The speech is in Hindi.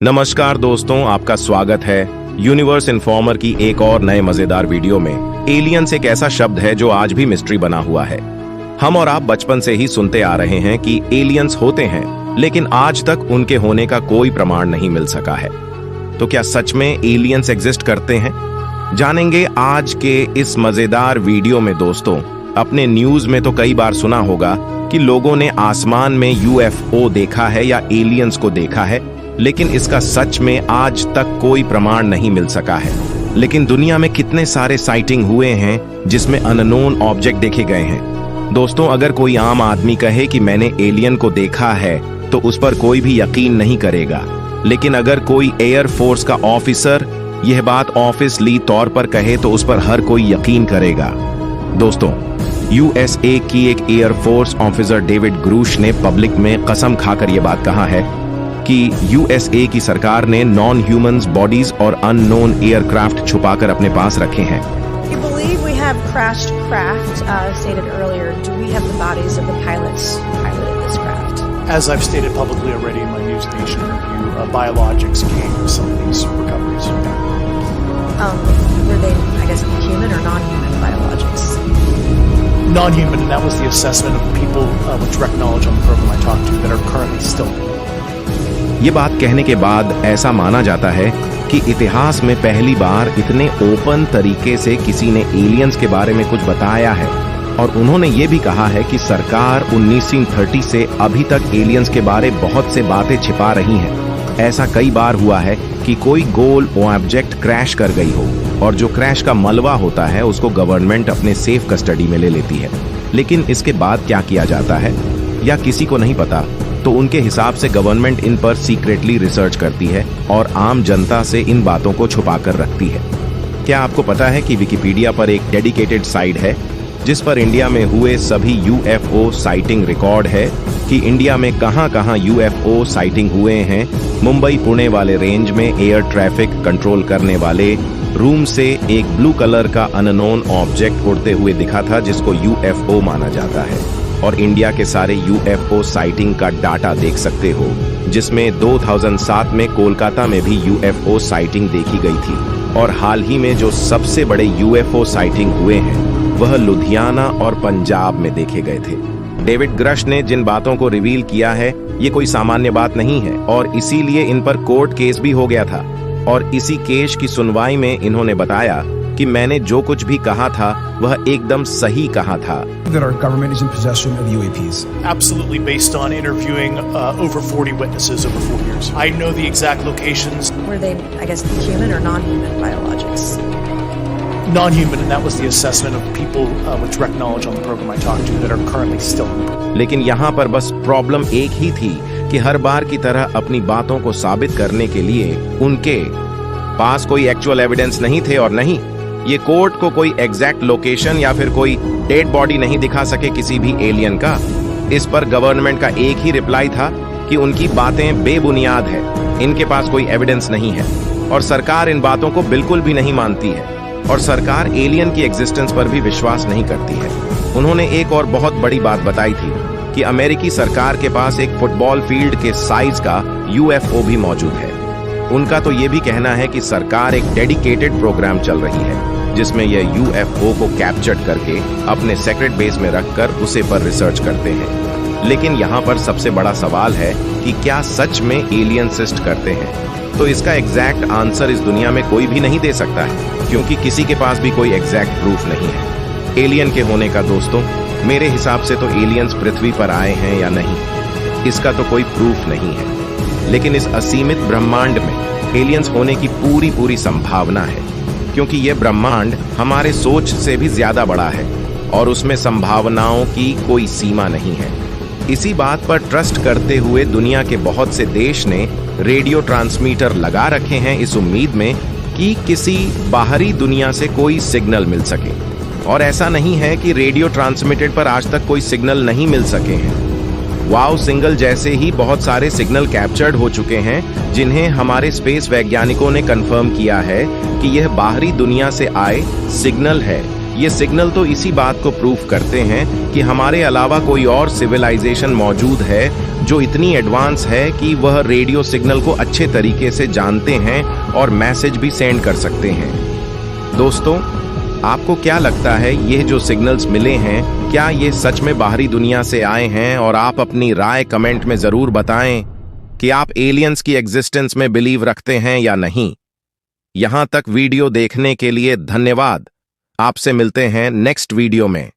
नमस्कार दोस्तों, आपका स्वागत है यूनिवर्स इन्फॉर्मर की एक और नए मजेदार वीडियो में। एलियंस एक ऐसा शब्द है जो आज भी मिस्ट्री बना हुआ है। हम और आप बचपन से ही सुनते आ रहे हैं कि एलियंस होते हैं, लेकिन आज तक उनके होने का कोई प्रमाण नहीं मिल सका है। तो क्या सच में एलियंस एग्जिस्ट करते हैं? जानेंगे आज के इस मजेदार वीडियो में दोस्तों। अपने न्यूज में तो कई बार सुना होगा कि लोगों ने आसमान में यूएफओ देखा है या एलियंस को देखा है, लेकिन इसका सच में आज तक कोई प्रमाण नहीं मिल सका है। लेकिन दुनिया में कितने सारे साइटिंग हुए हैं जिसमें अननोन ऑब्जेक्ट देखे गए हैं। दोस्तों, अगर कोई आम आदमी कहे कि मैंने एलियन को देखा है तो उस पर कोई भी यकीन नहीं करेगा, लेकिन अगर कोई एयर फोर्स का ऑफिसर यह बात ऑफिशियली तौर पर कहे तो उस पर हर कोई यकीन करेगा। दोस्तों, यूएसए की एक एयरफोर्स ऑफिसर डेविड ग्रूश ने पब्लिक में कसम खाकर यह बात कहा है कि यूएसए की सरकार ने नॉन ह्यूमन्स बॉडीज और अननोन एयरक्राफ्ट छुपाकर अपने पास रखे हैं। We believe we have crashed craft, stated earlier. Do we have the bodies of the pilots who piloted this craft? As I've stated publicly already in my News Nation interview, biologics came with some of these recoveries. Were they, I guess, human or non-human biologics? Non-human, and that was the assessment of people with direct knowledge on the program I talked to that are currently still. ये बात कहने के बाद ऐसा माना जाता है कि इतिहास में पहली बार इतने ओपन तरीके से किसी ने एलियंस के बारे में कुछ बताया है। और उन्होंने ये भी कहा है कि सरकार 1930 से अभी तक एलियंस के बारे बहुत से बातें छिपा रही हैं। ऐसा कई बार हुआ है कि कोई गोल ऑब्जेक्ट क्रैश कर गई हो और जो क्रैश का मलबा होता है उसको गवर्नमेंट अपने सेफ कस्टडी में ले लेती है। लेकिन इसके बाद क्या किया जाता है या किसी को नहीं पता, तो उनके हिसाब से गवर्नमेंट इन पर सीक्रेटली रिसर्च करती है और आम जनता से इन बातों को छुपा कर रखती है। क्या आपको पता है कि विकिपीडिया पर एक डेडिकेटेड साइट है जिस पर इंडिया में हुए सभी यूएफओ साइटिंग रिकॉर्ड है कि इंडिया में कहां-कहां यूएफओ साइटिंग हुए हैं। मुंबई पुणे वाले रेंज में एयर ट्रैफिक कंट्रोल करने वाले रूम से एक ब्लू कलर का अननोन ऑब्जेक्ट उड़ते हुए दिखा था जिसको यूएफओ माना जाता है। और इंडिया के सारे यूएफओ साइटिंग का डाटा देख सकते हो, जिसमें 2007 में कोलकाता में भी यूएफओ साइटिंग देखी गई थी। और हाल ही में जो सबसे बड़े यूएफओ साइटिंग हुए हैं वह लुधियाना और पंजाब में देखे गए थे। डेविड ग्रश ने जिन बातों को रिवील किया है ये कोई सामान्य बात नहीं है और इसीलिए इन पर कोर्ट केस भी हो गया था। और इसी केस की सुनवाई में इन्होंने बताया कि मैंने जो कुछ भी कहा था वह एकदम सही कहा था। That our government is in possession of UAPs. Absolutely, based on interviewing over 40 witnesses over 4 years. I know the exact locations. Were they, I guess, human or non-human biologics? Non-human, and that was the assessment of people with direct knowledge on the program I talked to that are currently still in the program. लेकिन यहाँ पर बस प्रॉब्लम एक ही थी कि हर बार की तरह अपनी बातों को साबित करने के लिए उनके पास कोई एक्चुअल एविडेंस नहीं थे और नहीं ये कोर्ट को कोई एग्जैक्ट लोकेशन या फिर कोई डेड बॉडी नहीं दिखा सके किसी भी एलियन का। इस पर गवर्नमेंट का एक ही रिप्लाई था कि उनकी बातें बेबुनियाद है, इनके पास कोई एविडेंस नहीं है। और सरकार इन बातों को बिल्कुल भी नहीं मानती है और सरकार एलियन की एग्जिस्टेंस पर भी विश्वास नहीं करती है। उन्होंने एक और बहुत बड़ी बात बताई थी कि अमेरिकी सरकार के पास एक फुटबॉल फील्ड के साइज का यूएफओ भी मौजूद है। उनका तो ये भी कहना है कि सरकार एक डेडिकेटेड प्रोग्राम चल रही है जिसमें यह यूएफओ को कैप्चर करके अपने सेक्रेट बेस में रखकर उसे पर रिसर्च करते हैं। लेकिन यहाँ पर सबसे बड़ा सवाल है कि क्या सच में एलियन सिस्ट करते हैं? तो इसका एग्जैक्ट आंसर इस दुनिया में कोई भी नहीं दे सकता है क्योंकि किसी के पास भी कोई एग्जैक्ट प्रूफ नहीं है एलियन के होने का। दोस्तों, मेरे हिसाब से तो एलियंस पृथ्वी पर आए हैं या नहीं इसका तो कोई प्रूफ नहीं है, लेकिन इस असीमित ब्रह्मांड में एलियंस होने की पूरी संभावना है क्योंकि यह ब्रह्मांड हमारे सोच से भी ज्यादा बड़ा है और उसमें संभावनाओं की कोई सीमा नहीं है। इसी बात पर ट्रस्ट करते हुए दुनिया के बहुत से देश ने रेडियो ट्रांसमीटर लगा रखे हैं इस उम्मीद में कि किसी बाहरी दुनिया से कोई सिग्नल मिल सके। और ऐसा नहीं है कि रेडियो ट्रांसमिटेड पर आज तक कोई सिग्नल नहीं मिल सके हैं। वाव सिंगल जैसे ही बहुत सारे सिग्नल कैप्चर्ड हो चुके हैं जिन्हें हमारे स्पेस वैज्ञानिकों ने कंफर्म किया है कि यह बाहरी दुनिया से आए सिग्नल है ये सिग्नल तो इसी बात को प्रूफ करते हैं कि हमारे अलावा कोई और सिविलाइजेशन मौजूद है जो इतनी एडवांस है कि वह रेडियो सिग्नल को अच्छे तरीके से जानते हैं और मैसेज भी सेंड कर सकते हैं। दोस्तों, आपको क्या लगता है ये जो सिग्नल्स मिले हैं, क्या ये सच में बाहरी दुनिया से आए हैं? और आप अपनी राय कमेंट में जरूर बताएं कि आप एलियंस की एग्जिस्टेंस में बिलीव रखते हैं या नहीं। यहां तक वीडियो देखने के लिए धन्यवाद। आपसे मिलते हैं नेक्स्ट वीडियो में।